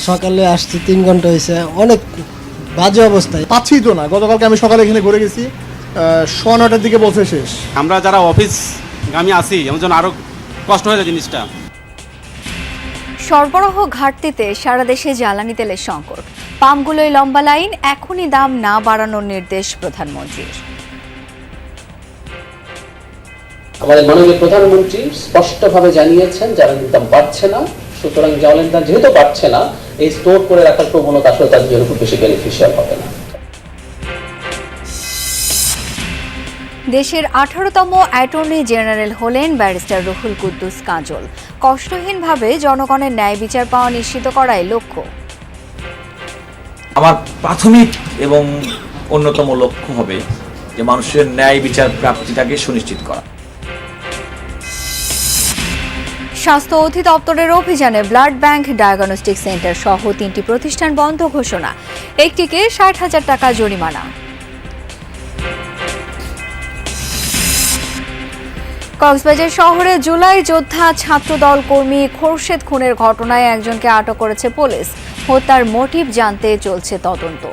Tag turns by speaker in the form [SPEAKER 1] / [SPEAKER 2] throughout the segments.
[SPEAKER 1] সকালে আসছি 3 ঘন্টা হয়েছে, অনেক বাজে অবস্থায়।
[SPEAKER 2] পাচ্ছি তো না। গতকালকে আমি সকালে এখানে ঘুরে গেছি, 9:30 দিকে বলছে শেষ।
[SPEAKER 3] আমরা যারা অফিসগামী আছি আমার জন্য আরও কষ্ট হয়ে যায় জিনিসটা।
[SPEAKER 4] সরবরাহ ঘাটতিতে সারা দেশে জ্বালানি তেলের সংকট, পাম্পগুলোয় লম্বা লাইন, এখনই দাম না বাড়ানোর নির্দেশ প্রধানমন্ত্রীর।
[SPEAKER 5] আমাদের মাননীয় প্রধানমন্ত্রী স্পষ্টভাবে জানিয়েছেন জ্বালানির দাম বাড়ছে না, সুতরাং জ্বালানির দাম যেহেতু বাড়ছে না, এই স্টোর করে রাখার প্রবণতা আসলে তাদের জন্য খুব বেশি বেনিফিশিয়াল হবে না।
[SPEAKER 4] দেশের 18তম অ্যাটর্নি জেনারেল হলেন ব্যারিস্টার রুহুল কুদ্দুস কাজল। কষ্টহীনভাবে জনগণের ন্যায় বিচার পাওয়া নিশ্চিত করাই লক্ষ্য।
[SPEAKER 6] আমার প্রাথমিক এবং অন্যতম লক্ষ্য হবে যে মানুষের ন্যায় বিচার প্রাপ্তিটাকে সুনিশ্চিত করা।
[SPEAKER 4] স্বাস্থ্য অধিদপ্তরের অভিযানে ব্লাড ব্যাংক, ডায়াগনস্টিক সেন্টার সহ 3টি প্রতিষ্ঠান বন্ধ ঘোষণা, একটিকে 60,000 টাকা জরিমানা। কক্সবাজার শহরে জুলাই যোদ্ধা ছাত্রদল কর্মী খোরশেদ খুনের ঘটনায় একজনকে আটক করেছে পুলিশ। হত্যার মোটিভ জানতে চলছে তদন্ত।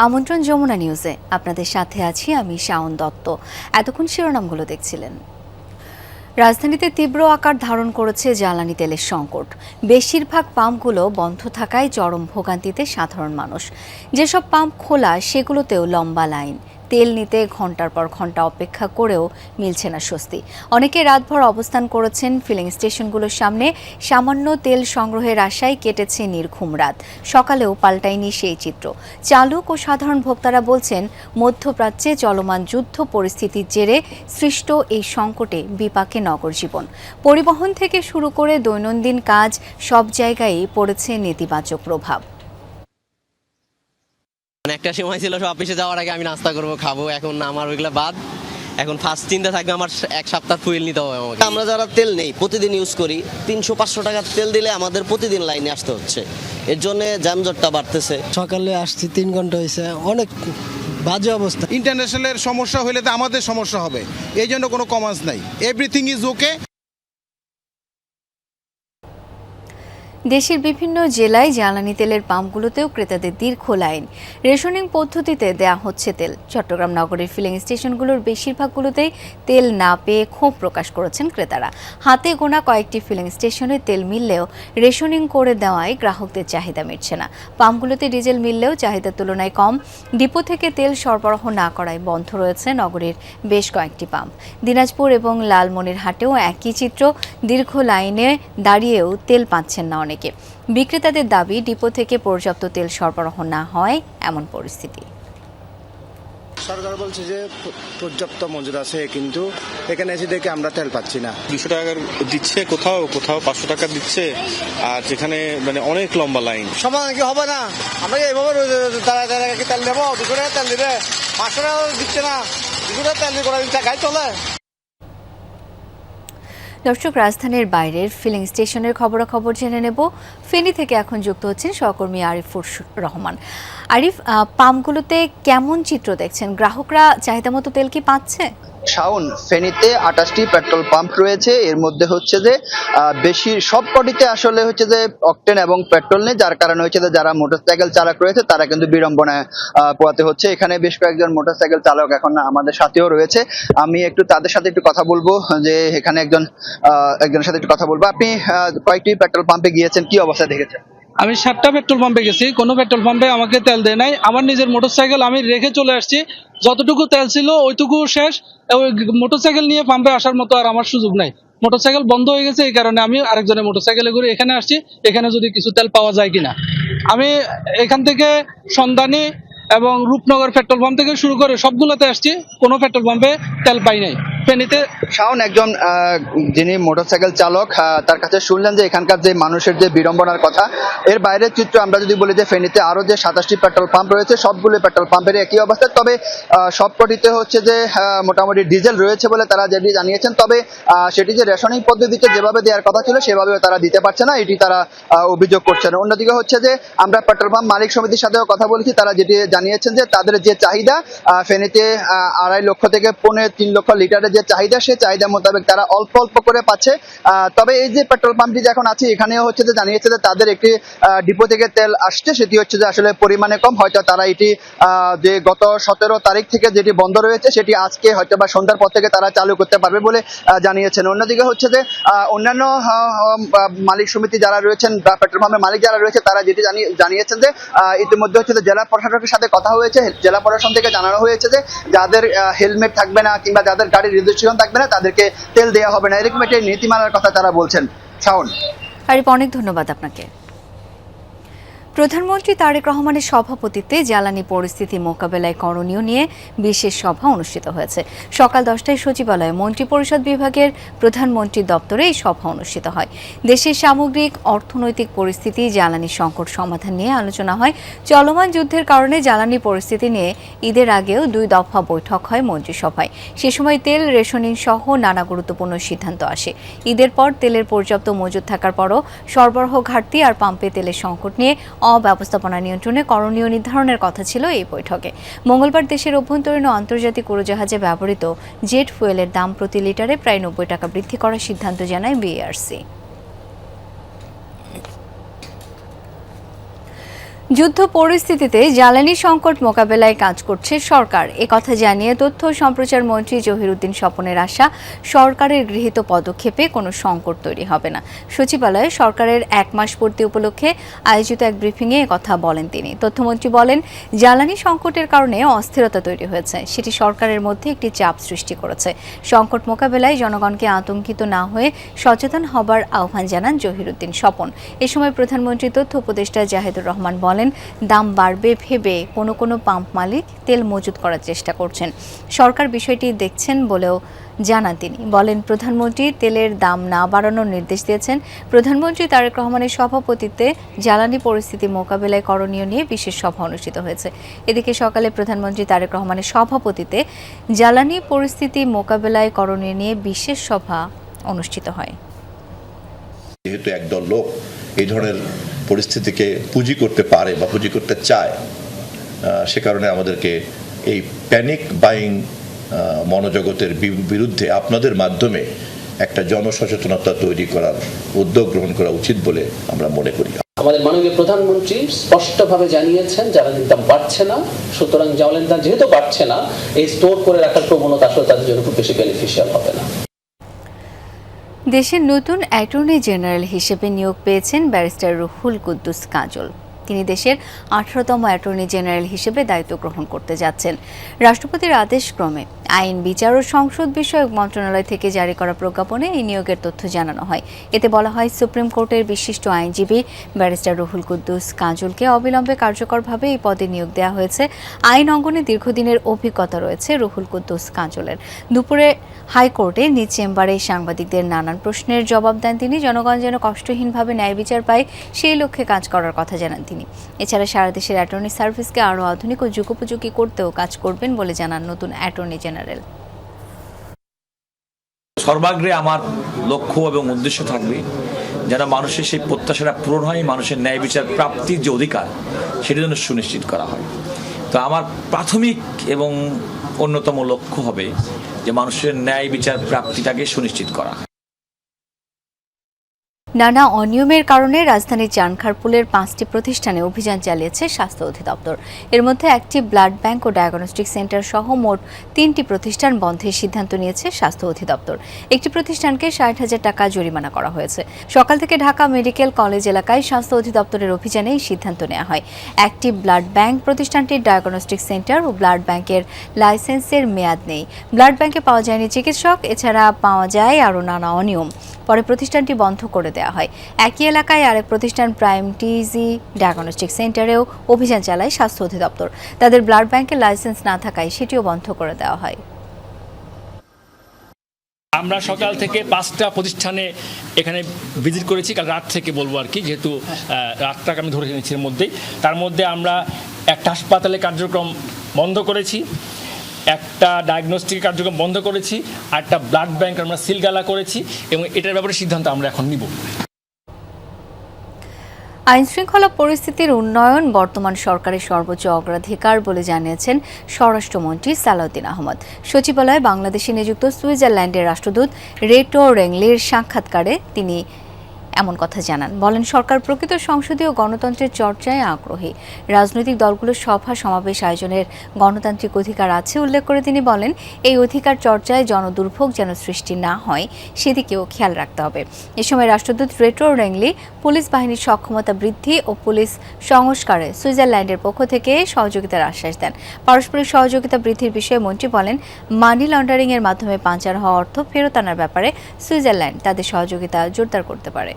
[SPEAKER 4] আমন্ত্রণ যমুনা নিউজে, আপনাদের সাথে আছি আমি শাওন দত্ত। এতক্ষণ শিরোনামগুলো দেখছিলেন। রাজধানীতে তীব্র আকার ধারণ করেছে জ্বালানি তেলের সংকট। বেশিরভাগ পাম্পগুলো বন্ধ থাকায় চরম ভোগান্তিতে সাধারণ মানুষ। যেসব পাম্প খোলা সেগুলোতেও লম্বা লাইন, তেল নিতে ঘন্টার পর ঘন্টা অপেক্ষা করেও মিলছে না স্বস্তি। অনেকে রাতভর অবস্থান করেছেন ফিলিং স্টেশনগুলোর সামনে। সামান্য তেল সংগ্রহের আশায় কেটেছে নির্ঘুম রাত। সকালেও পাল্টায়নি সেই চিত্র। চালক ও সাধারণ ভোক্তারা বলছেন, মধ্যপ্রাচ্যে চলমান যুদ্ধ পরিস্থিতির জেরে সৃষ্ট এই সংকটে বিপাকে নগর জীবন। পরিবহন থেকে শুরু করে দৈনন্দিন কাজ সব জায়গায়ই পড়েছে নেতিবাচক প্রভাব।
[SPEAKER 7] একটা সময় ছিল অফিসে যাওয়ার আগে আমি নাস্তা করবো, খাবো, এখন আমার ওইগুলো বাদ। এখন ফার্স্ট চিন্তা থাকবে আমার 1 সপ্তাহ ফুয়েল নিতে হবে আমাকে।
[SPEAKER 8] আমরা যারা তেল নেই, প্রতিদিন ইউজ করি, 300-500 টাকার তেল দিলে আমাদের প্রতিদিন লাইনে আসতে হচ্ছে। এর জন্য যানজটটা বাড়তেছে।
[SPEAKER 1] সকালে আসছি 3 ঘন্টা হয়েছে, অনেক বাজে অবস্থা।
[SPEAKER 2] ইন্টারন্যাশনালের সমস্যা হলে তো আমাদের সমস্যা হবে, এই জন্য কোনো কমান্স নাই। Everything is okay.
[SPEAKER 4] দেশের বিভিন্ন জেলায় জ্বালানি তেলের পাম্পগুলোতেও ক্রেতাদের দীর্ঘ লাইন। রেশনিং পদ্ধতিতে দেয়া হচ্ছে তেল। চট্টগ্রাম নগরের ফিলিং স্টেশনগুলোর বেশিরভাগগুলোতেই তেল না পেয়ে ক্ষোভ প্রকাশ করেছেন ক্রেতারা। হাতে গোনা কয়েকটি ফিলিং স্টেশনে তেল মিললেও রেশনিং করে দেওয়ায় গ্রাহকদের চাহিদা মিটছে না। পাম্পগুলোতে ডিজেল মিললেও চাহিদার তুলনায় কম। ডিপো থেকে তেল সরবরাহ না করায় বন্ধ রয়েছে নগরীর বেশ কয়েকটি পাম্প। দিনাজপুর এবং লালমনিরহাটেও একই চিত্র। দীর্ঘ লাইনে দাঁড়িয়েও তেল পাচ্ছেন না অনেকে। বিক্রেতাদের দাবি, ডিপো থেকে পর্যাপ্ত তেল সরবরাহ না হয় এমন পরিস্থিতি।
[SPEAKER 9] সরকার বলছে যে পর্যাপ্ত মজুদ আছে, কিন্তু এখানে এসে দেখে আমরা তেল পাচ্ছি না।
[SPEAKER 10] 200 টাকা দিচ্ছে, কোথাও কোথাও 500 টাকা দিচ্ছে, আর যেখানে মানে অনেক লম্বা লাইন।
[SPEAKER 9] সমাধান কি হবে না? আমরা এইভাবে তেল নেবো, 200 টাকা তেল দিবে, 500 টাকা দিচ্ছে না, 200 টাকা তেল করে গাড়ি চলে।
[SPEAKER 4] দর্শক, রাজধানীর বাইরের ফিলিং স্টেশনের খবরাখবর জেনে নেব। ফেনী থেকে এখন যুক্ত হচ্ছেন সহকর্মী আরিফুর রহমান। আরিফ, পাম্পগুলোতে কেমন চিত্র দেখছেন? গ্রাহকরা চাহিদা মতো তেল কি পাচ্ছে?
[SPEAKER 11] শাওন, ফেনীতে 28টি পেট্রোল পাম্প রয়েছে। এর মধ্যে হচ্ছে যে বেশি সবকটিতে আসলে হচ্ছে যে অকটেন এবং পেট্রোল নেই, যার কারণে হচ্ছে যে যারা মোটরসাইকেল চালক রয়েছে তারা কিন্তু বিড়ম্বনায় পোহাতে হচ্ছে। এখানে বেশ কয়েকজন মোটরসাইকেল চালক এখন আমাদের সাথেও রয়েছে। আমি একটু তাদের সাথে একটু কথা বলবো, যে এখানে একজনের সাথে একটু কথা বলবো। আপনি কয়েকটি পেট্রোল পাম্পে গিয়েছেন, কি অবস্থা দেখেছেন?
[SPEAKER 12] আমি 7টা পেট্রোল পাম্পে গেছি, কোনো পেট্রোল পাম্পে আমাকে তেল দেয় নাই। আমার নিজের মোটরসাইকেল আমি রেখে চলে আসছি, যতটুকু তেল ছিল ওইটুকু শেষ। ওই মোটরসাইকেল নিয়ে পাম্পে আসার মতো আর আমার সুযোগ নাই। মোটরসাইকেল বন্ধ হয়ে গেছে, এই কারণে আমি আরেকজনের মোটরসাইকেলে করে এখানে আসছি, এখানে যদি কিছু তেল পাওয়া যায় কিনা। আমি এখান থেকে সন্ধানী এবং রূপনগর পেট্রোল পাম্প থেকে শুরু করে সবগুলোতে আসছি, কোনো পেট্রোল পাম্পে তেল পাই নাই। ফেনীতে
[SPEAKER 11] শাওন একজন যিনি মোটরসাইকেল চালক, তার কাছে শুনলেন যে এখানকার যে মানুষের যে বিড়ম্বনার কথা। এর বাইরের চিত্র আমরা যদি বলি যে ফেনীতে আরো যে 27টি পেট্রোল পাম্প রয়েছে সবগুলো পেট্রোল পাম্পের একই অবস্থা, তবে সবকটিতে হচ্ছে যে মোটামুটি ডিজেল রয়েছে বলে তারা যেটি জানিয়েছেন, তবে সেটি যে রেশনিং পদ্ধতিতে যেভাবে দেওয়ার কথা ছিল সেভাবেও তারা দিতে পারছে না, এটি তারা অভিযোগ করছেন। অন্যদিকে হচ্ছে যে আমরা পেট্রোল পাম্প মালিক সমিতির সাথেও কথা বলেছি, তারা যেটি জানিয়েছেন যে তাদের যে চাহিদা ফেনীতে 2.5 লক্ষ থেকে 3 লক্ষ লিটারের যে চাহিদা সে চাহিদা মোতাবেক তারা অল্প অল্প করে পাচ্ছে। তবে এই যে পেট্রোল পাম্পটি এখন আছে এখানেও হচ্ছে যে জানিয়েছে যে তাদের একটি ডিপো থেকে তেল আসছে, সেটি হচ্ছে যে আসলে পরিমাণে কম, হয়তো তারা এটি যে গত 17 তারিখ থেকে যেটি বন্ধ রয়েছে সেটি আজকে হয়তো বা সন্ধ্যার পর থেকে তারা চালু করতে পারবে বলে জানিয়েছেন। অন্যদিকে হচ্ছে যে অন্যান্য মালিক সমিতি যারা রয়েছেন বা পেট্রোল পাম্পের মালিক যারা রয়েছে তারা যেটি জানিয়েছেন যে ইতিমধ্যে হচ্ছে যে জেলা প্রশাসকের সাথে কথা হয়েছে, জেলা প্রশাসন থেকে জানানো হয়েছে যে যাদের হেলমেট থাকবে না কিংবা যাদের গাড়ির রেজিস্ট্রেশন থাকবে না তাদেরকে তেল দেওয়া হবে না, এরকম একটি নীতিমালার কথা তারা বলছেন। শাওন,
[SPEAKER 4] আরিফ, অনেক ধন্যবাদ আপনাকে। প্রধানমন্ত্রী তারেক রহমানের সভাপতিত্বে জ্বালানি পরিস্থিতি মোকাবেলায় করণীয় নিয়ে বিশেষ সভা অনুষ্ঠিত হয়েছে। সকাল 10টায় সচিবালয়ে মন্ত্রিপরিষদ বিভাগের প্রধানমন্ত্রীর দপ্তরে এই সভা অনুষ্ঠিত হয়। দেশের সামগ্রিক অর্থনৈতিক পরিস্থিতি, জ্বালানি সংকট সমাধান নিয়ে আলোচনা হয়। চলমান যুদ্ধের কারণে জ্বালানি পরিস্থিতি নিয়ে ঈদের আগেও 2 দফা বৈঠক হয় মন্ত্রিসভায়। সে সময় তেল রেশনিং সহ নানা গুরুত্বপূর্ণ সিদ্ধান্ত আসে। ঈদের পর তেলের পর্যাপ্ত মজুদ থাকার পরও সরবরাহ ঘাটতি আর পাম্পে তেলের সংকট নিয়ে অব্যবস্থাপনা নিয়ন্ত্রণে করণীয় নির্ধারণের কথা ছিল এই বৈঠকে। মঙ্গলবার দেশের অভ্যন্তরীণ ও আন্তর্জাতিক উড়োজাহাজে ব্যবহৃত জেট ফুয়েলের দাম প্রতি লিটারে প্রায় 90 টাকা বৃদ্ধি করার সিদ্ধান্ত জানায় বিআরসি। যুদ্ধ পরিস্থিতিতে জ্বালানি সংকট মোকাবেলায় কাজ করছে সরকার, একথা জানিয়ে তথ্য ও সম্প্রচার মন্ত্রী জহিরুদ্দিন স্বপনের আশা, সরকারের গৃহীত পদক্ষেপে কোনো সংকট তৈরি হবে না। সচিবালয়ে সরকারের 1 মাস পূর্তি উপলক্ষে আয়োজিত এক ব্রিফিংয়ে একথা বলেন তিনি। তথ্যমন্ত্রী বলেন, জ্বালানি সংকটের কারণে অস্থিরতা তৈরি হয়েছে, সেটি সরকারের মধ্যে একটি চাপ সৃষ্টি করেছে। সংকট মোকাবেলায় জনগণকে আতঙ্কিত না হয়ে সচেতন হবার আহ্বান জানান জহিরুদ্দিন স্বপন। এ সময় প্রধানমন্ত্রী তথ্য উপদেষ্টা জাহিদুর রহমান বলেন, দাম বাড়বে ভেবে কোনো পাম্প মালিক তেল মজুত করার চেষ্টা করছেন। সরকার বিষয়টি দেখছেন বলেও জানান তিনি। বলেন, প্রধানমন্ত্রী তেলের দাম না বাড়ানোর নির্দেশ দিয়েছেন। প্রধানমন্ত্রী তারেক রহমানের সভাপতিত্বে জ্বালানি পরিস্থিতি মোকাবেলায় করণীয় নিয়ে বিশেষ সভা অনুষ্ঠিত হয়েছে। এদিকে সকালে প্রধানমন্ত্রী তারেক রহমানের সভাপতিত্বে জ্বালানি পরিস্থিতি মোকাবেলায় করণীয় নিয়ে বিশেষ সভা অনুষ্ঠিত হয়।
[SPEAKER 13] যেহেতু একদল লোক এই ধরনের পরিস্থিতিকে পুঁজি করতে পারে বা পুঁজি করতে চায়, সে কারণে আমাদেরকে এই প্যানিক বাইং মনোজগতের বিরুদ্ধে আপনাদের মাধ্যমে একটা জনসচেতনতা তৈরি করার উদ্যোগ গ্রহণ করা উচিত বলে আমরা মনে করি।
[SPEAKER 5] আমাদের মাননীয় প্রধানমন্ত্রী স্পষ্টভাবে জানিয়েছেন জ্বালানির দাম বাড়ছে না, সুতরাং জ্বালানির দাম যেহেতু বাড়ছে না, এই স্টোর করে রাখার প্রবণতা আসলে তাদের জন্য খুব বেশি বেনিফিশিয়াল হবে না।
[SPEAKER 4] দেশের নতুন অ্যাটর্নি জেনারেল হিসেবে নিয়োগ পেয়েছেন ব্যারিস্টার রুহুল কুদ্দুস কাজল। তিনি দেশের 18তম অ্যাটর্নি জেনারেল হিসেবে দায়িত্ব গ্রহণ করতে যাচ্ছেন। রাষ্ট্রপতির আদেশক্রমে আইন, বিচার ও সংসদ বিষয়ক মন্ত্রণালয় থেকে জারি করা প্রজ্ঞাপনে এই নিয়োগের তথ্য জানানো হয়। এতে বলা হয়, সুপ্রিম কোর্টের বিশিষ্ট আইনজীবী ব্যারিস্টার রুহুল কুদ্দুস কাজলকে অবিলম্বে কার্যকরভাবে এই পদে নিয়োগ দেওয়া হয়েছে। আইন অঙ্গনে দীর্ঘদিনের অভিজ্ঞতা রয়েছে রুহুল কুদ্দুস কাজলের। দুপুরে হাইকোর্টে নিজ চেম্বারে সাংবাদিকদের নানান প্রশ্নের জবাব দেন তিনি। জনগণ যেন কষ্টহীনভাবে ন্যায় বিচার পায় সেই লক্ষ্যে কাজ করার কথা জানান তিনি। এছাড়া সারা দেশের অ্যাটর্নি সার্ভিসকে আরও আধুনিক ও যুগোপযোগী করতেও কাজ করবেন বলে জানান নতুন অ্যাটর্নি জেনারেল।
[SPEAKER 6] সর্বাগ্রে আমার লক্ষ্য এবং উদ্দেশ্য থাকবে যেন মানুষের সেই প্রত্যাশাটা পূরণ হয়, মানুষের ন্যায় বিচার প্রাপ্তির যে অধিকার সেটা যেন সুনিশ্চিত করা হয়। তো আমার প্রাথমিক এবং অন্যতম লক্ষ্য হবে যে মানুষের ন্যায় বিচার প্রাপ্তিটাকে সুনিশ্চিত করা।
[SPEAKER 4] নানা অনিয়মের কারণে রাজধানীর চানখারপুলের 5টি প্রতিষ্ঠানে অভিযান চালিয়েছে স্বাস্থ্য অধিদপ্তর। এর মধ্যে একটি ব্লাড ব্যাংক ও ডায়াগনস্টিক সেন্টার সহ মোট 3টি প্রতিষ্ঠান বন্ধের সিদ্ধান্ত নিয়েছে স্বাস্থ্য অধিদপ্তর। একটি প্রতিষ্ঠানকে 60,000 টাকা জরিমানা করা হয়েছে। সকাল থেকে ঢাকা মেডিকেল কলেজ এলাকায় স্বাস্থ্য অধিদপ্তরের অভিযানে এই সিদ্ধান্ত নেওয়া হয়। একটি ব্লাড ব্যাংক প্রতিষ্ঠানটির ডায়াগনস্টিক সেন্টার ও ব্লাড ব্যাংকের লাইসেন্সের মেয়াদ নেই। ব্লাড ব্যাংকে পাওয়া যায়নি চিকিৎসক, এছাড়া পাওয়া যায় আরও নানা অনিয়ম। পরে প্রতিষ্ঠানটি বন্ধ করে দেওয়া হয়। একই এলাকায় আরেক প্রতিষ্ঠান প্রাইম টিজি ডায়াগনস্টিক সেন্টারেও অভিযান চালায় স্বাস্থ্য অধিদপ্তর। তাদের ব্লাড ব্যাংকের লাইসেন্স না থাকায় সেটিও বন্ধ করে দেওয়া হয়।
[SPEAKER 14] আমরা সকাল থেকে 5টা প্রতিষ্ঠানে এখানে ভিজিট করেছি, কাল রাত থেকে বলবো আর কি, যেহেতু রাতটাকে আমি ধরে নিচ্ছি এর মধ্যেই। তার মধ্যে আমরা একটা হাসপাতালে কার্যক্রম বন্ধ করেছি, একটা ডায়াগনস্টিক কার্যক্রম বন্ধ করেছি, আর একটা ব্লাড ব্যাংক আমরা সিলগালা করেছি, এবং এটার ব্যাপারে সিদ্ধান্ত আমরা এখন নিব।
[SPEAKER 4] আইনশৃঙ্খলা পরিস্থিতির উন্নয়ন বর্তমান সরকারের সর্বোচ্চ অগ্রাধিকার বলে জানিয়েছেন স্বরাষ্ট্রমন্ত্রী সালাউদ্দিন আহমদ। সচিবালয়ে বাংলাদেশে নিযুক্ত সুইজারল্যান্ডের রাষ্ট্রদূত রেটো রেংলির সাক্ষাৎকারে তিনি এমন কথা জানান। বলেন, সরকার প্রকৃত সংসদীয় গণতন্ত্রের চর্চায় আগ্রহী। রাজনৈতিক দলগুলোর সভা সমাবেশ আয়োজনের গণতান্ত্রিক অধিকার আছে উল্লেখ করে তিনি বলেন, এই অধিকার চর্চায় জনদুর্ভোগ যেন সৃষ্টি না হয় সেদিকেও খেয়াল রাখতে হবে। এ সময় রাষ্ট্রদূত রেটো রেংলি পুলিশ বাহিনীর সক্ষমতা বৃদ্ধি ও পুলিশ সংস্কারে সুইজারল্যান্ডের পক্ষ থেকে সহযোগিতার আশ্বাস দেন। পারস্পরিক সহযোগিতা বৃদ্ধির বিষয়ে মন্ত্রী বলেন, মানি লন্ডারিংয়ের মাধ্যমে পাচার হওয়া অর্থ ফেরত আনার ব্যাপারে সুইজারল্যান্ড তাদের সহযোগিতা জোরদার করতে পারে।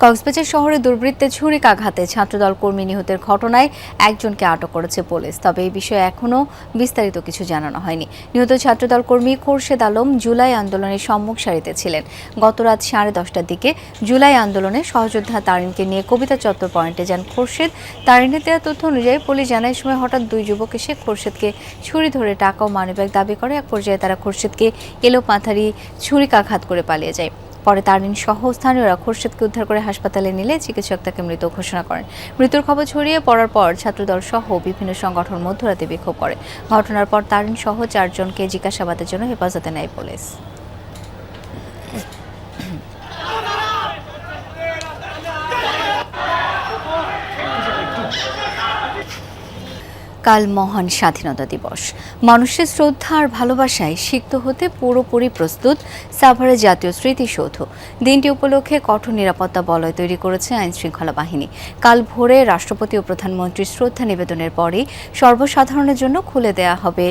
[SPEAKER 4] কক্সবাজার শহরে দুর্বৃত্তের ছুরিকাঘাতে ছাত্রদল কর্মী নিহতের ঘটনায় একজনকে আটক করেছে পুলিশ। তবে এই বিষয়ে এখনও বিস্তারিত কিছু জানানো হয়নি। নিহত ছাত্রদল কর্মী খোরশেদ আলম জুলাই আন্দোলনের সম্মুখ সারিতে ছিলেন। গত রাত 10:30টার দিকে জুলাই আন্দোলনে সহযোদ্ধা তারিনকে নিয়ে কবিতা চত্বর পয়েন্টে যান খোরশেদ। তারিনের দেওয়া তথ্য অনুযায়ী পুলিশ জানায়, সময় হঠাৎ 2 যুবক এসে খোরশেদকে ছুরি ধরে টাকা ও মানিব্যাগ দাবি করে। এক পর্যায়ে তারা খোরশেদকে এলোপাথারি ছুরিকাঘাত করে পালিয়ে যায়। পরে তারিন সহ স্থানীয়রা খোরশেদকে উদ্ধার করে হাসপাতালে নিলে চিকিৎসক তাকে মৃত ঘোষণা করেন। মৃত্যুর খবর ছড়িয়ে পড়ার পর ছাত্রদল সহ বিভিন্ন সংগঠন মধ্যরাতে বিক্ষোভ করে। ঘটনার পর তারিন সহ 4 জনকে জিজ্ঞাসাবাদের জন্য হেফাজতে নেয় পুলিশ। কাল মহান স্বাধীনতা দিবস। মানুষের শ্রদ্ধা আর ভালোবাসায় সিক্ত হতে পুরোপুরি প্রস্তুত সাভারের জাতীয় স্মৃতিসৌধ। দিনটি উপলক্ষে কঠোর নিরাপত্তা বলয় তৈরি করেছে আইনশৃঙ্খলা বাহিনী। কাল ভোরে রাষ্ট্রপতি ও প্রধানমন্ত্রীর শ্রদ্ধা নিবেদনের পরেই সর্বসাধারণের জন্য খুলে দেয়া হবে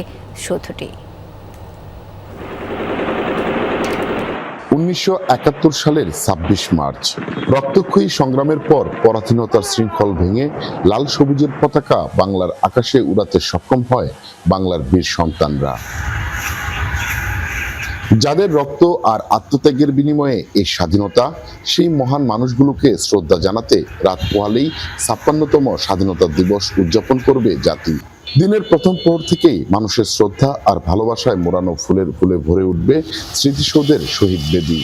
[SPEAKER 4] সৌধটি।
[SPEAKER 15] 1971 সালের 26 মার্চ রক্তক্ষয়ী সংগ্রামের পর পরাধীনতার শৃঙ্খল ভেঙে লাল সবুজের পতাকা বাংলার আকাশে উড়াতে সক্ষম হয় বাংলার বীর সন্তানরা। যাদের রক্ত আর আত্মত্যাগের বিনিময়ে এই স্বাধীনতা, সেই মহান মানুষগুলোকে শ্রদ্ধা জানাতে রাত পোহালেই 56তম স্বাধীনতা দিবস উদযাপন করবে জাতি। দিনের প্রথম প্রহর থেকেই মানুষের শ্রদ্ধা আর ভালোবাসায় মোড়ানো ফুলের ফুলে ভরে উঠবে স্মৃতিসৌধের শহীদ বেদি।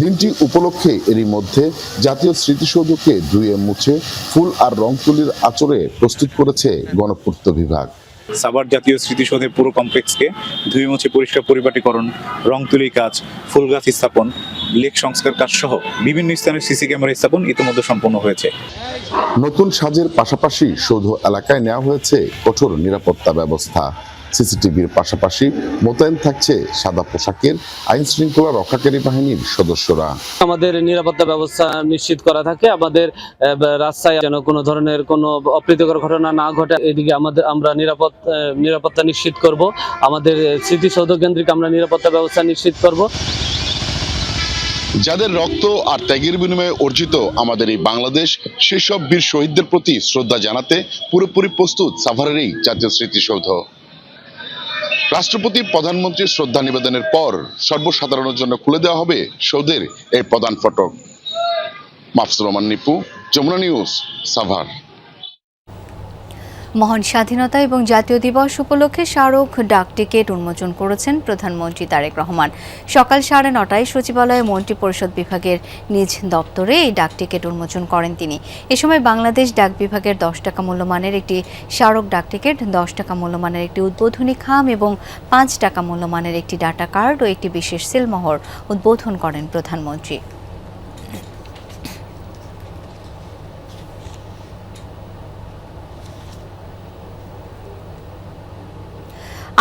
[SPEAKER 15] দিনটি উপলক্ষে এরই মধ্যে জাতীয় স্মৃতিসৌধকে ধুয়ে মুছে ফুল আর রং তুলির আঁচড়ে প্রস্তুত করেছে গণপূর্ত বিভাগ।
[SPEAKER 16] সাভার জাতীয় স্মৃতিসৌধের পুরো কমপ্লেক্সকে ধুয়ে মুছে পরিষ্কার পরিপাটিকরণ, রং তুলির কাজ, ফুল গাছ স্থাপন, লেক সংস্কার কাজ সহ বিভিন্ন স্থানের সিসি ক্যামেরা স্থাপন ইতিমধ্যে সম্পন্ন হয়েছে।
[SPEAKER 15] নতুন সাজের পাশাপাশি সৌধ এলাকায় নেওয়া হয়েছে কঠোর নিরাপত্তা ব্যবস্থা। সিসিটিভির পাশাপাশি মোতায়েন থাকছে সাদা পোশাকের আইন শৃঙ্খলা রক্ষাকারী বাহিনীর সদস্যরা।
[SPEAKER 17] আমাদের নিরাপত্তা ব্যবস্থা নিশ্চিত করা থাকে, আমাদের রাস্তায় যেন কোনো ধরনের কোনো অপ্রীতিকর ঘটনা না ঘটে, এদিকে আমরা নিরাপত্তা নিশ্চিত করব। আমাদের স্মৃতিসৌধ কেন্দ্রিক আমরা নিরাপত্তা ব্যবস্থা নিশ্চিত করব।
[SPEAKER 15] যাদের রক্ত আর ত্যাগের বিনিময়ে অর্জিত আমাদের এই বাংলাদেশ, সেসব বীর শহীদদের প্রতি শ্রদ্ধা জানাতে পুরোপুরি প্রস্তুত সাভারের এই জাতীয় স্মৃতিসৌধ। রাষ্ট্রপতি প্রধানমন্ত্রীর শ্রদ্ধা নিবেদনের পর সর্বসাধারণের জন্য খুলে দেওয়া হবে সৌধের এই প্রধান ফটক। মাফসুর রহমান নিপু, যমুনা নিউজ, সাভার।
[SPEAKER 4] মহান স্বাধীনতা এবং জাতীয় দিবস উপলক্ষে স্মারক ডাক টিকিট উন্মোচন করেছেন প্রধানমন্ত্রী তারেক রহমান। সকাল 9:30টায় সচিবালয়ে মন্ত্রী পরিষদ বিভাগের নিজ দপ্তরে এই ডাক টিকিট উন্মোচন করেন তিনি। এ সময় বাংলাদেশ ডাক বিভাগের 10 টাকা মূল্যমানের একটি স্মারক ডাক টিকিট, 10 টাকা মূল্যমানের একটি উদ্বোধনী খাম এবং 5 টাকা মূল্যমানের একটি ডাটা কার্ড ও একটি বিশেষ সিলমোহর উদ্বোধন করেন প্রধানমন্ত্রী।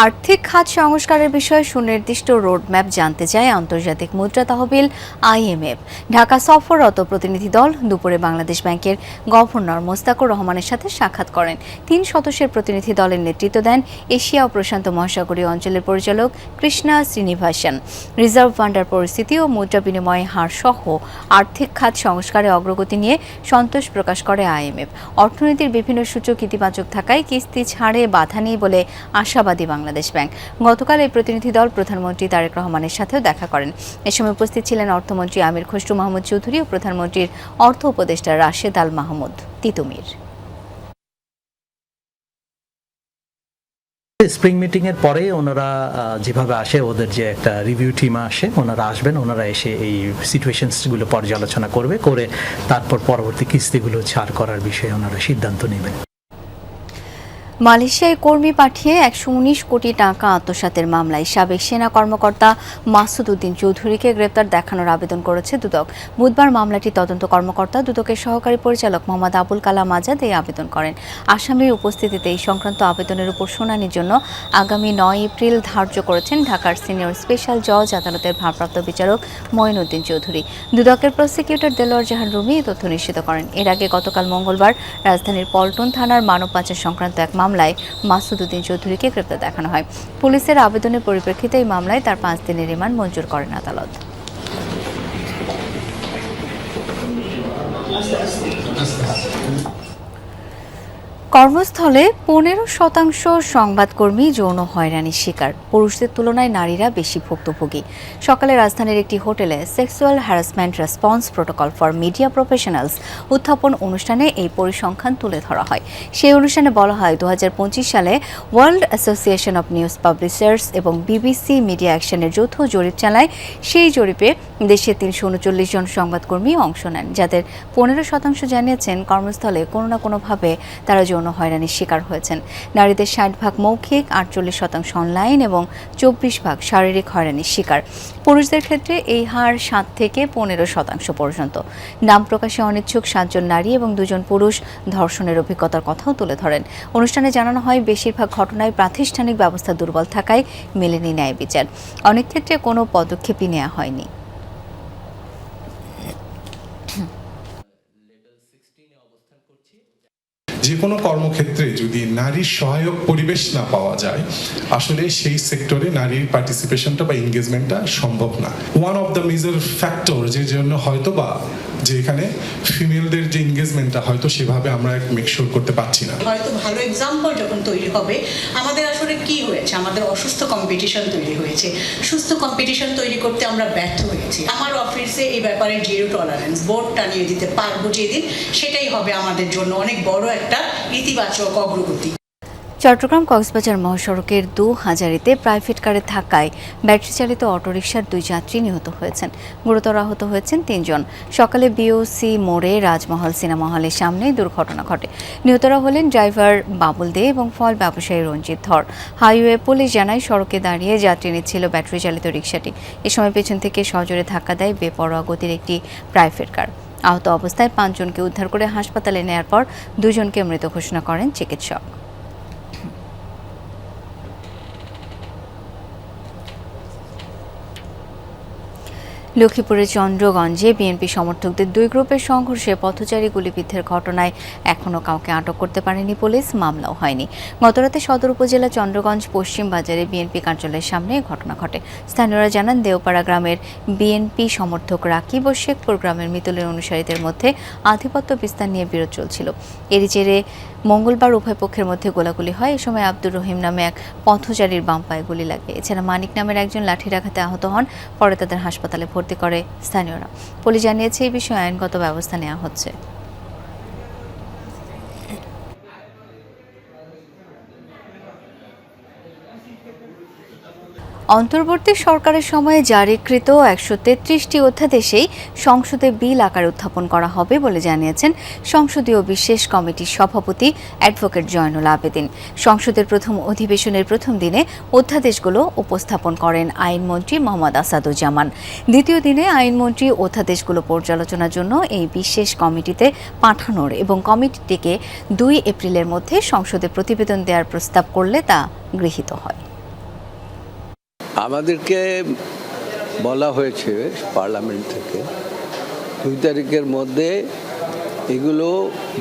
[SPEAKER 4] আর্থিক খাত সংস্কারের বিষয়ে সুনির্দিষ্ট রোডম্যাপ জানতে চায় আন্তর্জাতিক মুদ্রা তহবিল IMF। ঢাকা সফররত প্রতিনিধি দল দুপুরে বাংলাদেশ ব্যাংকের গভর্নর মোস্তাকুর রহমানের সাথে সাক্ষাৎ করেন। 3 সদস্যের প্রতিনিধি দলের নেতৃত্ব দেন এশিয়া ও প্রশান্ত মহাসাগরীয় অঞ্চলের পরিচালক কৃষ্ণা শ্রীনিবাসন। রিজার্ভ ফান্ডের পরিস্থিতি ও মুদ্রা বিনিময় হার সহ আর্থিক খাত সংস্কারে অগ্রগতি নিয়ে সন্তোষ প্রকাশ করে IMF। অর্থনীতির বিভিন্ন সূচক ইতিবাচক থাকায় কিস্তি ছাড়ে বাধা নেই বলে আশাবাদী বাংলাদেশ ব্যাংক। গতকাল এই প্রতিনিধি দল প্রধানমন্ত্রী তারেক রহমানের সাথেও দেখা করেন। এ সময় উপস্থিত ছিলেন অর্থমন্ত্রী আমির খসরু মাহমুদ চৌধুরী ও প্রধানমন্ত্রীর অর্থ উপদেষ্টা রাশেদ আল মাহমুদ তিতুমির।
[SPEAKER 18] স্প্রিং মিটিং এর পরে ওনারা যেভাবে আসে, ওদের যে একটা রিভিউ টিম আসে, ওনারা আসবেন, ওনারা এসে এই সিচুয়েশনসগুলো পর্যালোচনা করে তারপর পরবর্তী কিস্তিগুলো ছাড় করার বিষয়ে ওনারা সিদ্ধান্ত নেবেন।
[SPEAKER 4] মালয়েশিয়ায় কর্মী পাঠিয়ে 119 কোটি টাকা আত্মসাতের মামলায় সাবেক সেনা কর্মকর্তা মাসুদ উদ্দিন চৌধুরীকে গ্রেপ্তার দেখানোর আবেদন করেছে দুদক। বুধবার মামলাটি তদন্ত কর্মকর্তা দুদকের সহকারী পরিচালক মোহাম্মদ আবুল কালাম আজাদ এই আবেদন করেন। আসামির উপস্থিতিতে এই সংক্রান্ত আবেদনের উপর শুনানির জন্য আগামী 9 এপ্রিল ধার্য করেছেন ঢাকার সিনিয়র স্পেশাল জজ আদালতের ভারপ্রাপ্ত বিচারক মঈনুদ্দিন চৌধুরী। দুদকের প্রসিকিউটর দেলোয়ার জাহান রুমি এই তথ্য নিশ্চিত করেন। এর আগে গতকাল মঙ্গলবার রাজধানীর পল্টন থানার মানব পাচার সংক্রান্ত এক মামলায় মাসুদ উদ্দিন চৌধুরীকে গ্রেপ্তার দেখানো হয়। পুলিশের আবেদনের পরিপ্রেক্ষিতে এই মামলায় তার 5 দিনের রিমান্ড মঞ্জুর করেন আদালত। কর্মস্থলে 15% সংবাদকর্মী যৌন হয়রানির শিকার। পুরুষদের তুলনায় নারীরা বেশি ভুক্তভোগী। সকালে রাজধানীর একটি হোটেলে sexual harassment response protocol for media professionals উত্থাপন অনুষ্ঠানে এই পরিসংখ্যান তুলে ধরা হয়। সেই অনুষ্ঠানে বলা হয় 2025 সালে world association of news publishers এবং BBC মিডিয়া অ্যাকশনের যৌথ জরিপ চালায়। সেই জরিপে দেশে 339 জন সংবাদকর্মী অংশ নেন, যাদের 15% জানিয়েছেন কর্মস্থলে কোনো না কোনোভাবে তারা যৌন হয়রানির শিকার হয়েছেন। নারীদের 60% মৌখিক, 48% অনলাইন এবং 24% শারীরিক হয়রানির শিকার। পুরুষদের ক্ষেত্রে এই হার 7 থেকে 15% পর্যন্ত। নাম প্রকাশে অনিচ্ছুক 7 জন নারী এবং 2 জন পুরুষ ধর্ষণের অভিজ্ঞতার কথাও তুলে ধরেন। অনুষ্ঠানে জানানো হয়, বেশিরভাগ ঘটনায় প্রাতিষ্ঠানিক ব্যবস্থা দুর্বল থাকায় মেলেনি ন্যায় বিচার। অনেক ক্ষেত্রে কোনো পদক্ষেপই নেওয়া হয়নি।
[SPEAKER 19] যে কোনো কর্মক্ষেত্রে যদি নারীর সহায়ক পরিবেশ না পাওয়া যায়, আসলে সেই সেক্টরে নারীর পার্টিসিপেশনটা বা এনগেজমেন্টটা সম্ভব না। One of the major factor যে জন্য হয়তো বা যে এখানে ফিমেলদের যে এনগেজমেন্টটা হয়তো সেভাবে আমরা মেকশোর করতে পারছি না।
[SPEAKER 20] হয়তো ভালো এক্সাম্পল যখন তৈরি হবে, আমাদের আসলে কি হয়েছে, আমাদের অসুস্থ কম্পিটিশন তৈরি হয়েছে। সুস্থ কম্পিটিশন তৈরি করতে আমরা ব্যর্থ হয়েছি। আমার অফিসে এই ব্যাপারে জিরো টলারেন্স বোর্ড টানিয়ে দিতে পারবো যেদিন, সেটাই হবে আমাদের জন্য অনেক বড় একটা ইতিবাচক অগ্রগতি।
[SPEAKER 4] চট্টগ্রাম কক্সবাজার মহাসড়কের 2000-তে প্রাইভেট কারের ধাক্কায় ব্যাটারি চালিত অটোরিকশার 2 যাত্রী নিহত হয়েছেন। গুরুতর আহত হয়েছেন 3 জন। সকালে BOC মোড়ে রাজমহল সিনেমা হলের সামনে দুর্ঘটনা ঘটে। নিহতরা হলেন ড্রাইভার বাবুল দে এবং ফল ব্যবসায়ী রঞ্জিত ধর। হাইওয়ে পুলিশ জানায়, সড়কে দাঁড়িয়ে যাত্রী নিচ্ছিল ব্যাটারি চালিত রিকশাটি। এ সময় পেছন থেকে সজোরে ধাক্কা দেয় বেপরোয়া গতির একটি প্রাইভেট কার। আহত অবস্থায় 5 জনকে উদ্ধার করে হাসপাতালে নেয়ার পর 2 জনকে মৃত ঘোষণা করেন চিকিৎসক। লক্ষ্মীপুরের চন্দ্রগঞ্জে বিএনপি সমর্থকদের 2 গ্রুপের সংঘর্ষে পথচারী গুলিবিদ্ধের ঘটনায় এখনও কাউকে আটক করতে পারেনি পুলিশ, মামলাও হয়নি। গতরাতে সদর উপজেলা চন্দ্রগঞ্জ পশ্চিম বাজারে বিএনপি কার্যালয়ের সামনে ঘটনা ঘটে। স্থানীয়রা জানান, দেওপাড়া গ্রামের বিএনপি সমর্থক রাকিব ও শেখপুর গ্রামের মিতুলের অনুসারীদের মধ্যে আধিপত্য বিস্তার নিয়ে বিরোধ চলছিল। এরই জেরে মঙ্গলবার উভয় পক্ষের মধ্যে গোলাগুলি হয়। এ সময় আব্দুর রহিম নামে এক পথচারীর বাম পায়ে গুলি লাগে। এছাড়া মানিক নামের একজন লাঠির আঘাতে আহত হন। পরে তাদের হাসপাতালে ভর্তি করে স্থানীয়রা। পুলিশ জানিয়েছে, এই বিষয়ে আইনগত ব্যবস্থা নেওয়া হচ্ছে। অন্তর্বর্তী সরকারের সময়ে জারিকৃত 133টি অধ্যাদেশেই সংসদে বিল আকারে উত্থাপন করা হবে বলে জানিয়েছেন সংসদীয় বিশেষ কমিটির সভাপতি অ্যাডভোকেট জয়নুল আবেদিন। সংসদের প্রথম অধিবেশনের প্রথম দিনে অধ্যাদেশগুলো উপস্থাপন করেন আইনমন্ত্রী মোহাম্মদ আসাদুজ্জামান। দ্বিতীয় দিনে আইনমন্ত্রী অধ্যাদেশগুলো পর্যালোচনার জন্য এই বিশেষ কমিটিতে পাঠানোর এবং কমিটিটিকে 2 এপ্রিলের মধ্যে সংসদে প্রতিবেদন দেওয়ার প্রস্তাব করলে তা গৃহীত হয়।
[SPEAKER 21] আমাদেরকে বলা হয়েছে পার্লামেন্ট থেকে 2 তারিখের মধ্যে এগুলো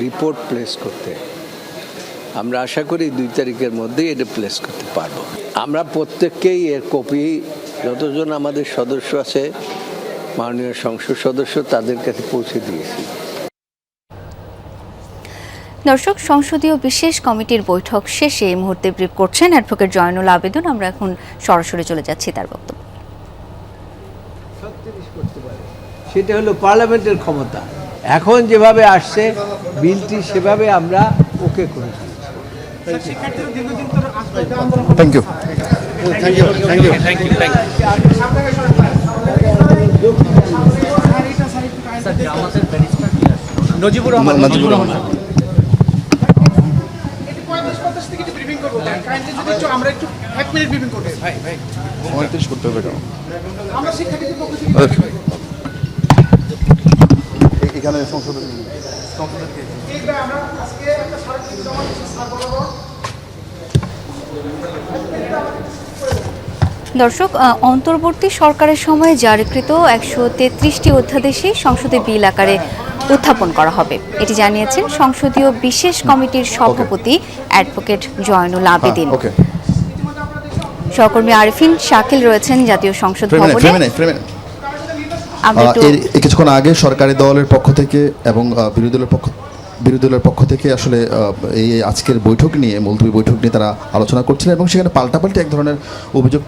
[SPEAKER 21] রিপোর্ট প্লেস করতে। আমরা আশা করি 2 তারিখের মধ্যেই এটা প্লেস করতে পারবো। আমরা প্রত্যেককেই এর কপি, যতজন আমাদের সদস্য আছে, মাননীয় সংসদ সদস্য, তাদের কাছে পৌঁছে দিয়েছি।
[SPEAKER 4] দর্শক, সংসদীয় বিশেষ কমিটির বৈঠক শেষে এই মুহূর্তে ব্রিফ করছেন অ্যাডভোকেট জয়নুল আবেদন। আমরা এখন সরাসরি চলে যাচ্ছি তার বক্তব্য।
[SPEAKER 22] সেটা হলো পার্লামেন্টের ক্ষমতা। এখন যেভাবে আসছে বিলটি সেভাবে আমরা ওকে করেছি।
[SPEAKER 15] Thank you.
[SPEAKER 22] নজিবুর রহমান।
[SPEAKER 2] আমরা একটু 1 মিনিট ব্রিফিং করব। ভাই
[SPEAKER 15] 39 করতে হবে কেন?
[SPEAKER 2] আমরা শিক্ষার্থীদের পক্ষ থেকে
[SPEAKER 15] এখানে সংসদের
[SPEAKER 2] আমরা আজকে একটা সরকারি জমা দিচ্ছি স্যার বরাবর।
[SPEAKER 4] দর্শক, অন্তর্বর্তী সরকারের সময় জারিকৃত 133টি অধ্যাদেশে সংসদে বিল আকারে উত্থাপন করা হবে, এটি জানিয়েছেন সংসদীয় বিশেষ কমিটির সভাপতি অ্যাডভোকেট জয়নুল আবেদিন। সহকর্মী আরিফিন শাকিল রয়েছেন জাতীয় সংসদ ভবনে।
[SPEAKER 23] কিছুক্ষণ আগে সরকারি দলের পক্ষ থেকে এবং বিরোধী দলের পক্ষ থেকে আসলে এই আজকের বৈঠক নিয়ে, মুলতবি বৈঠক নিয়ে তারা আলোচনা করছিলেন এবং সেখানে পাল্টাপাল্টি এক ধরনের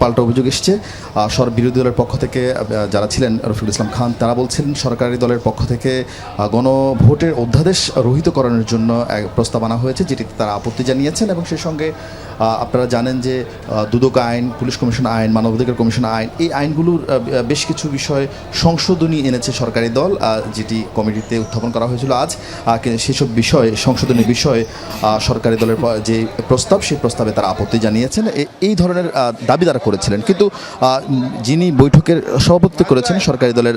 [SPEAKER 23] পাল্টা অভিযোগ এসছে। বিরোধী দলের পক্ষ থেকে যারা ছিলেন রফিকুল ইসলাম খান, তারা বলছেন সরকারি দলের পক্ষ থেকে গণভোটের অধ্যাদেশ রহিতকরণের জন্য এক প্রস্তাব আনা হয়েছে, যেটিতে তারা আপত্তি জানিয়েছেন। এবং সেই সঙ্গে আপনারা জানেন যে দুদক আইন, পুলিশ কমিশন আইন, মানবাধিকার কমিশন আইন, এই আইনগুলোর বেশ কিছু বিষয় সংশোধনী এনেছে সরকারি দল, যেটি কমিটিতে উত্থাপন করা হয়েছিল আজ। সেসব বিষয়ে, সংশোধনী বিষয়ে সরকারি দলের যে প্রস্তাব, সেই প্রস্তাবে তারা আপত্তি জানিয়েছেন। এই ধরনের দাবি তারা করেছিলেন। কিন্তু যিনি বৈঠকের সভাপতিত্ব করেছেন সরকারি দলের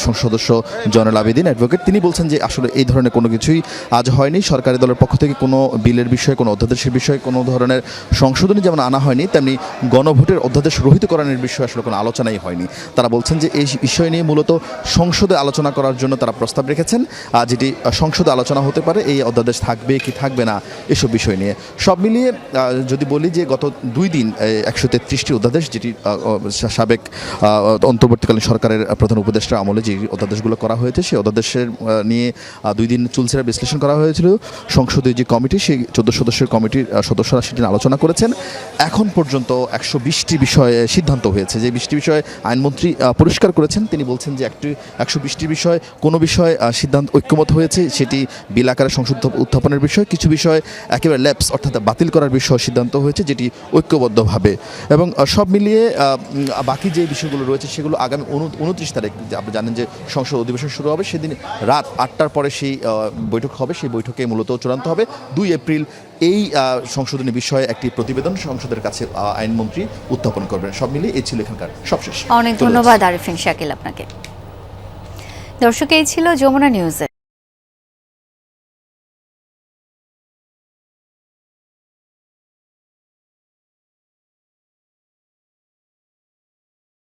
[SPEAKER 23] সংসদ সদস্য জয়নুল আবেদিন অ্যাডভোকেট, তিনি বলছেন যে আসলে এই ধরনের কোনো কিছুই আজ হয়নি। সরকারি দলের পক্ষ থেকে কোনো বিলের বিষয়ে, কোনো অধ্যাদেশের বিষয়ে কোনো ধরনের সংশোধনী যেমন আনা হয়নি, তেমনি গণভোটের অধ্যাদেশ রহিতকরণের বিষয়ে আসলে কোনো আলোচনাই হয়নি। তারা বলছেন যে এই বিষয় নিয়ে মূলত সংসদে আলোচনা করার জন্য তারা প্রস্তাব রেখেছেন, যেটি সংসদে আলোচনা হতে পারে, এই অধ্যাদেশ থাকবে কি থাকবে না এসব বিষয় নিয়ে। সব মিলিয়ে যদি বলি যে গত 2 দিন 133টি অধ্যাদেশ, যেটি সাবেক অন্তর্বর্তীকালীন সরকারের প্রধান উপদেষ্টার আমলে যে অধ্যাদেশগুলো করা হয়েছে, সেই অধ্যাদেশের নিয়ে 2 দিন চুলচেরা বিশ্লেষণ করা হয়েছিল। সংসদীয় যে কমিটি, সেই 14 সদস্যের কমিটির সদস্যরা সেটি আলোচনা করেছেন। এখন পর্যন্ত 120টি বিষয়ে সিদ্ধান্ত হয়েছে। যে 20টি বিষয়ে আইনমন্ত্রী পরিষ্কার করেছেন, তিনি বলছেন যে 120টি বিষয়, কোনো বিষয় সিদ্ধান্ত ঐক্যমত হয়েছে, সেটি বিল আকারে সংসদ উত্থাপনের বিষয়। কিছু বিষয় একেবারে ল্যাপস, অর্থাৎ বাতিল করার বিষয় সিদ্ধান্ত হয়েছে, যেটি ঐক্যবদ্ধভাবে। এবং সব মিলিয়ে বাকি যে বিষয়গুলো রয়েছে সেগুলো আগামী 29 তারিখ, আপনি জানেন যে সংসদ অধিবেশন শুরু হবে, সেদিন রাত 8টার পরে সেই বৈঠক হবে। সেই বৈঠকে মূলত চূড়ান্ত হবে 2 এপ্রিল এই সংশোধনী বিষয়ে একটি প্রতিবেদন সংসদের কাছে আইনমন্ত্রী উত্থাপন করবেন। সব মিলিয়ে এই ছিল এখানকার সবশেষ।
[SPEAKER 4] অনেক ধন্যবাদ আরিফিন শাকিল আপনাকে। দর্শক, এই ছিল যমুনা নিউজে।